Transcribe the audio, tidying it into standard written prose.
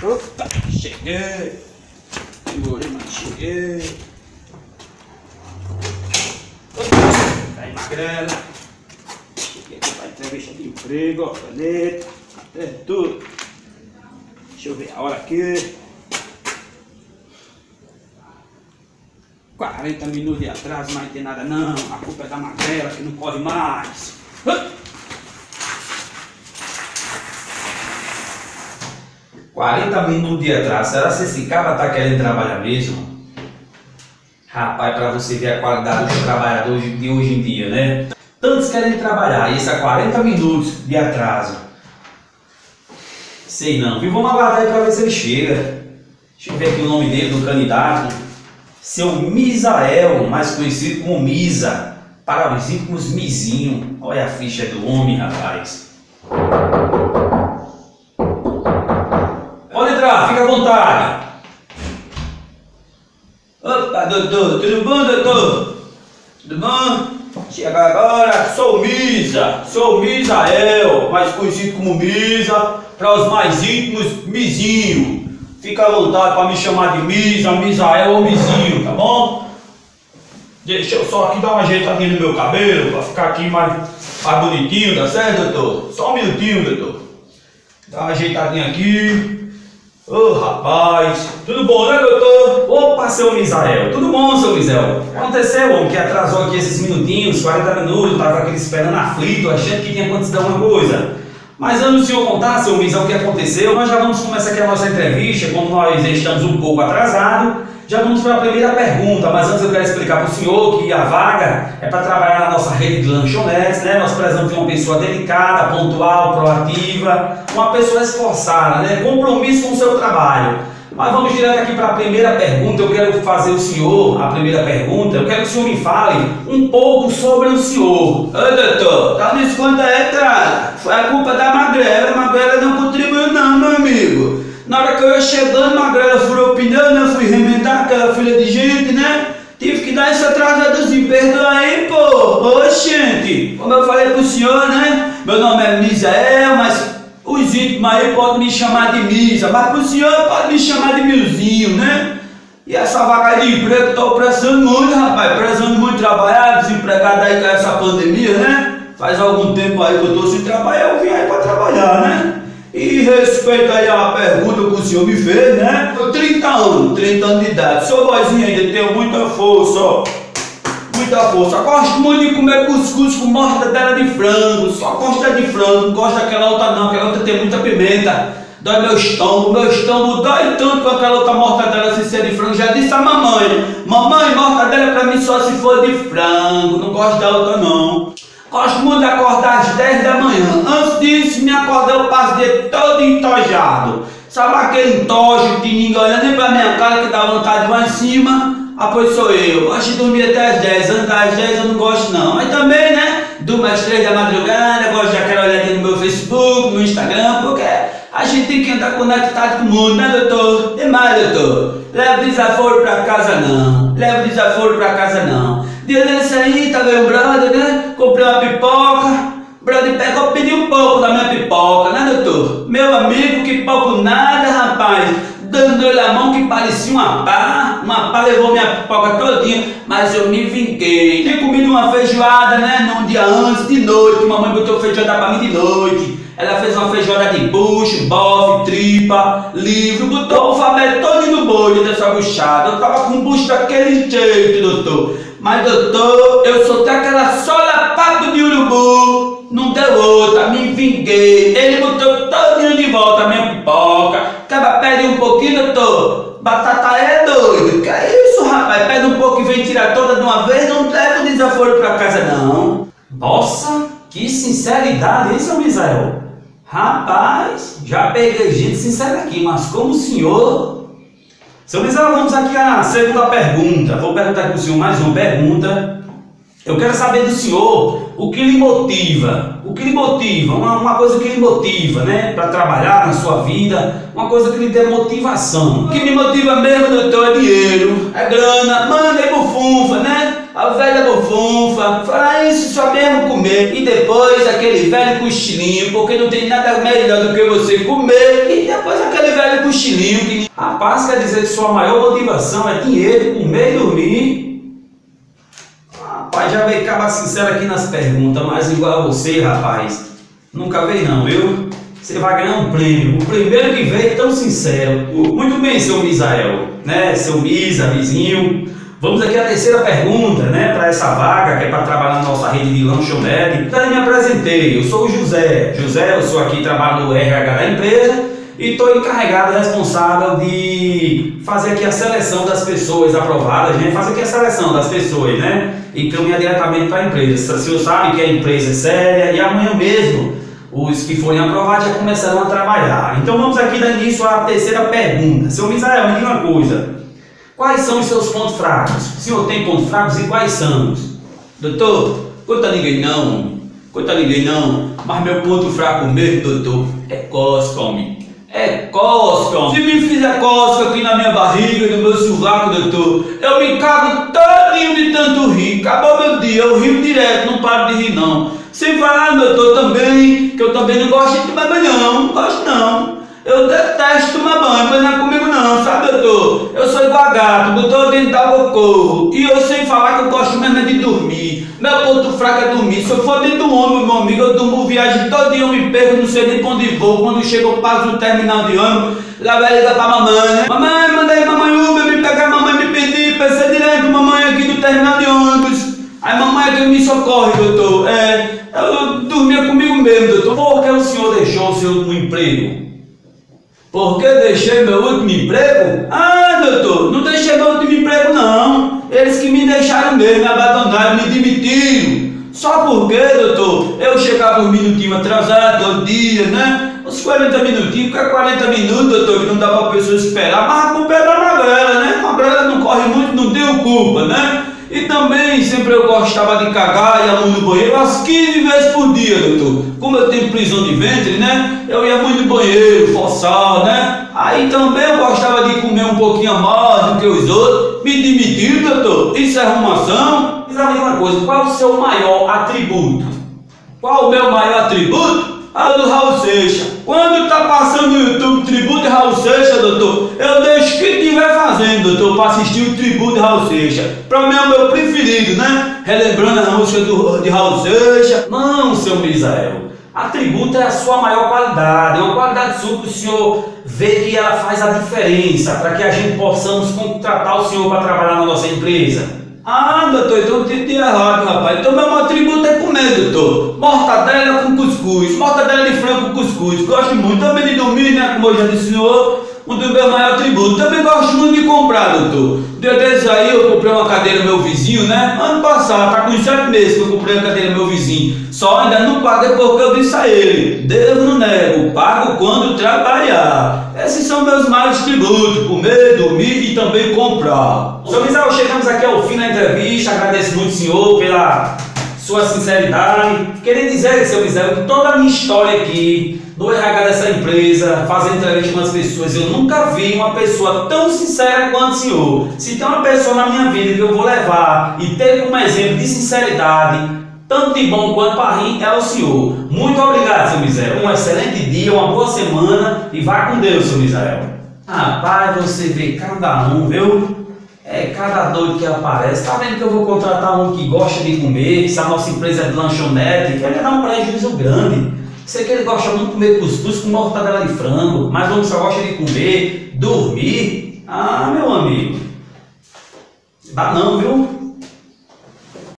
Opa, cheguei. Demorei, mas cheguei. Opa, tá aí, magrela. Cheguei aqui pra entrevista de emprego, ó, caneta, até tudo. Deixa eu ver a hora aqui. 40 minutos de atraso, mas não tem nada não. A culpa é da magrela que não corre mais. 40 minutos de atraso, será que esse cara tá querendo trabalhar mesmo? Rapaz, pra você ver a qualidade dos trabalhadores de hoje em dia, né? Tantos querem trabalhar, e isso a 40 minutos de atraso. Sei não, viu? Vamos aguardar aí pra ver se ele chega. Deixa eu ver aqui o nome dele, do candidato. Seu Misael, mais conhecido como Misa, para os íntimos Mizinho. Olha a ficha do homem, rapaz. Pode entrar, fica à vontade. Opa, doutor, tudo bom, doutor? Tudo bom? Chega agora, sou o Misael, mais conhecido como Misa, para os mais íntimos, Mizinho. Fica à vontade para me chamar de Misa, Misael ou Mizinho, tá bom? Deixa eu só aqui dar uma ajeitadinha no meu cabelo, para ficar aqui mais bonitinho, tá certo, doutor? Só um minutinho, doutor. Dá uma ajeitadinha aqui. Ô, rapaz, tudo bom, né, doutor? Opa, seu Misael, tudo bom, seu Misael? O que aconteceu, homem, que atrasou aqui esses minutinhos, 40 minutos, tava aqui esperando aflito, achando que tinha acontecido alguma coisa. Mas antes do senhor contar, seu Misael, o que aconteceu, nós já vamos começar aqui a nossa entrevista, como nós estamos um pouco atrasados, já vamos para a primeira pergunta, mas antes eu quero explicar para o senhor que a vaga é para trabalhar na nossa rede de lanchonetes, né? Nós precisamos de uma pessoa delicada, pontual, proativa, uma pessoa esforçada, né? Compromisso com o seu trabalho. Mas vamos direto aqui para a primeira pergunta. Eu quero fazer o senhor, a primeira pergunta, eu quero que o senhor me fale um pouco sobre o senhor. Ô doutor, tá me esconda aí, cara. Foi a culpa da magrela, a magrela não contribuiu não, meu amigo. Na hora que eu ia chegando, a magrela furou o pneu, né? Fui remendar aquela filha de gente, né? Tive que dar essa atrasadazinha, perdoa aí, pô. Ô, gente, como eu falei pro senhor, né? Meu nome é Misael, mas os íntimos aí podem me chamar de Misa, mas pro senhor pode me chamar de Milzinho, né? E essa vaga de emprego, tô precisando muito, rapaz, precisando muito trabalhar, desempregado aí com essa pandemia, né? Faz algum tempo aí que eu tô sem trabalhar, eu vim aí pra trabalhar, né? E respeito aí a pergunta que o senhor me fez, né? 30 anos de idade, sou boizinho ainda, tenho muita força, ó. Muita força. Gosto muito de comer cuscuz com mortadela de frango, só gosto de frango, não gosto daquela outra não, aquela outra tem muita pimenta, dói meu estômago dói tanto com aquela outra mortadela se ser de frango. Já disse a mamãe, mortadela pra mim só se for de frango, não gosto da outra não. Gosto muito de acordar às 10 da manhã. Antes disso, me acordar, eu passo o dia todo entojado. Sabe aquele entojo que ninguém olha nem pra minha cara que dá vontade de lá em cima? Ah, pois sou eu. Gosto de dormir até às 10. Antes das 10 eu não gosto não. Mas também, né? Durmo às 3 da madrugada, gosto de aquela olhadinha no meu Facebook, no Instagram, porque a gente tem que andar conectado com o mundo, né, doutor? E mais, doutor? Leva desaforo pra casa não. Dia desse aí, tá vendo, brother, né? Comprei uma pipoca. Brother pegou, pediu um pouco da minha pipoca, né, doutor? Meu amigo, que pouco nada, rapaz. Dando-lhe a mão que parecia uma pá levou minha pipoca todinha, mas eu me vinguei. Tinha comido uma feijoada, né, num dia antes, de noite. Mamãe botou feijoada pra mim de noite. Ela fez uma feijoada de bucho, bofe, tripa, livro, botou o alfabeto todo no boi dessa buchada. Eu tava com o bucho daquele jeito, doutor. Mas, doutor, eu soltei aquela solapada de urubu, não deu outra, me vinguei. Ele botou todinho de volta a minha pipoca. Acaba, pede um pouquinho, doutor. Batata é doido. Que é isso, rapaz? Pede um pouco e vem tirar toda de uma vez, não leva o desaforo pra casa, não. Nossa, que sinceridade, hein, seu Misael? Rapaz, já peguei gente sincera aqui, mas como o senhor... Seu Misael, vamos aqui à segunda pergunta. Vou perguntar aqui para o senhor mais uma pergunta. Eu quero saber do senhor o que lhe motiva. Uma coisa que lhe motiva, né? Para trabalhar na sua vida, uma coisa que lhe dê motivação. O que me motiva mesmo, doutor, é dinheiro, é grana, manda aí bufunfa, né? A velha bufunfa, fala isso só mesmo comer. E depois aquele velho cochilinho, porque não tem nada melhor do que você comer e depois aquele velho cochilinho que... Rapaz, quer dizer que sua maior motivação é dinheiro, comer e dormir? Rapaz, já veio caba sincero aqui nas perguntas, mas igual a você, rapaz, nunca veio não, viu? Você vai ganhar um prêmio. O primeiro que veio tão sincero. Muito bem, seu Misael, né? Seu Misa, vizinho. Vamos aqui à terceira pergunta, né? Para essa vaga, que é para trabalhar na nossa rede de lanchonete. Então eu me apresentei, eu sou o José. Eu sou aqui, trabalho no RH da empresa e estou encarregado, responsável de fazer aqui a seleção das pessoas aprovadas, né? Fazer aqui a seleção das pessoas, né? E caminhar diretamente para a empresa. O senhor sabe que a empresa é séria e amanhã mesmo os que forem aprovados já começarão a trabalhar. Então vamos aqui dar início à terceira pergunta. Seu Misael, me diga uma coisa. Quais são os seus pontos fracos? O senhor tem pontos fracos e quais são? Doutor, conta ninguém não. Conta ninguém não. Mas meu ponto fraco mesmo, doutor, é cosca, homem. É cosca. Se me fizer cosca aqui na minha barriga, no meu sovaco, doutor, eu me cago todinho de tanto rir. Acabou meu dia, eu rio direto, não paro de rir não. Sem falar, doutor, também, que eu também não gosto de tomar banho não gosto não. Eu detesto tomar banho, mas não é comigo não, sabe, doutor? Eu sou igual gato, doutor, dentro d'água eu corro. E eu sem falar que eu gosto mesmo de dormir. Meu ponto fraco é dormir. Se eu for dentro do ônibus, meu amigo, eu durmo viagem todinha, eu me perco, não sei nem pra onde vou. Quando chego, eu passo no terminal de ônibus, lá vai ligar pra mamãe, né? Mamãe, manda aí mamãe Uber me pegar, mamãe me pedir, pensei direto, mamãe aqui do terminal de ônibus. Aí mamãe aqui me socorre, doutor. Eu dormia comigo mesmo, doutor. Por que o senhor deixou o seu último emprego? Por que deixei meu último emprego? Ah, doutor, não deixei meu último emprego não. Eles que me deixaram mesmo, me abandonaram, me demitiram. Só porque, doutor, eu chegava uns minutinhos atrasado todo dia, né? Uns 40 minutinhos, porque é 40 minutos, doutor, que não dá pra pessoa esperar. Mas a culpa é da magrela, né? A magrela não corre muito, não tenho culpa, né? E também sempre eu gostava de cagar e ia muito no banheiro umas 15 vezes por dia, doutor. Como eu tenho prisão de ventre, né? Eu ia muito no banheiro, forçar, né? Aí também eu gostava de comer um pouquinho a mais do que os outros. Me demitiram, doutor. Isso é arrumação? Diz a mesma coisa, qual é o seu maior atributo? Qual o meu maior atributo? A do Raul Seixas. Quando tá passando no YouTube Tributo de Raul Seixas, doutor, eu deixo o que estiver fazendo, doutor, para assistir o Tributo de Raul Seixas. Para mim é o meu preferido, né? Relembrando a música de Raul Seixas. Não, seu Misael. Atributo é a sua maior qualidade. É uma qualidade sua que o senhor vê que ela faz a diferença para que a gente possamos contratar o senhor para trabalhar na nossa empresa. Ah, doutor, então eu entendi errado, rapaz. Então meu atributo é comer, doutor. Mortadela com cuscuz, mortadela de frango com cuscuz. Gosto muito também de dormir, né? Como eu já disse, senhor, um dos meus maiores atributos. Também gosto muito de comprar, doutor. Dia desses aí eu comprei uma cadeira do meu vizinho, né? Ano passado, tá com uns 7 meses que eu comprei a cadeira do meu vizinho. Só ainda não paguei porque eu disse a ele: devo, não nego, pago quando trabalhar. Esses são meus maiores tributos: comer, dormir e também comprar. Seu Misael, chegamos aqui ao fim da entrevista. Agradeço muito, senhor, pela sua sinceridade. Queria dizer, seu Misael, que toda a minha história aqui no RH dessa empresa, fazendo entrevista com as pessoas, eu nunca vi uma pessoa tão sincera quanto o senhor. Se tem uma pessoa na minha vida que eu vou levar e ter como exemplo de sinceridade, tanto de bom quanto para rir, é o senhor. Muito obrigado, seu Misael. Um excelente dia, uma boa semana e vá com Deus, seu Misael. Rapaz, você vê cada um, viu? É cada doido que aparece. Tá vendo que eu vou contratar um que gosta de comer? Se a nossa empresa é de lanchonete, ele vai dar um prejuízo grande. Sei que ele gosta muito de comer cuscuz com mortadela de frango, mas o homem só gosta de comer, dormir. Ah, meu amigo, dá não, viu?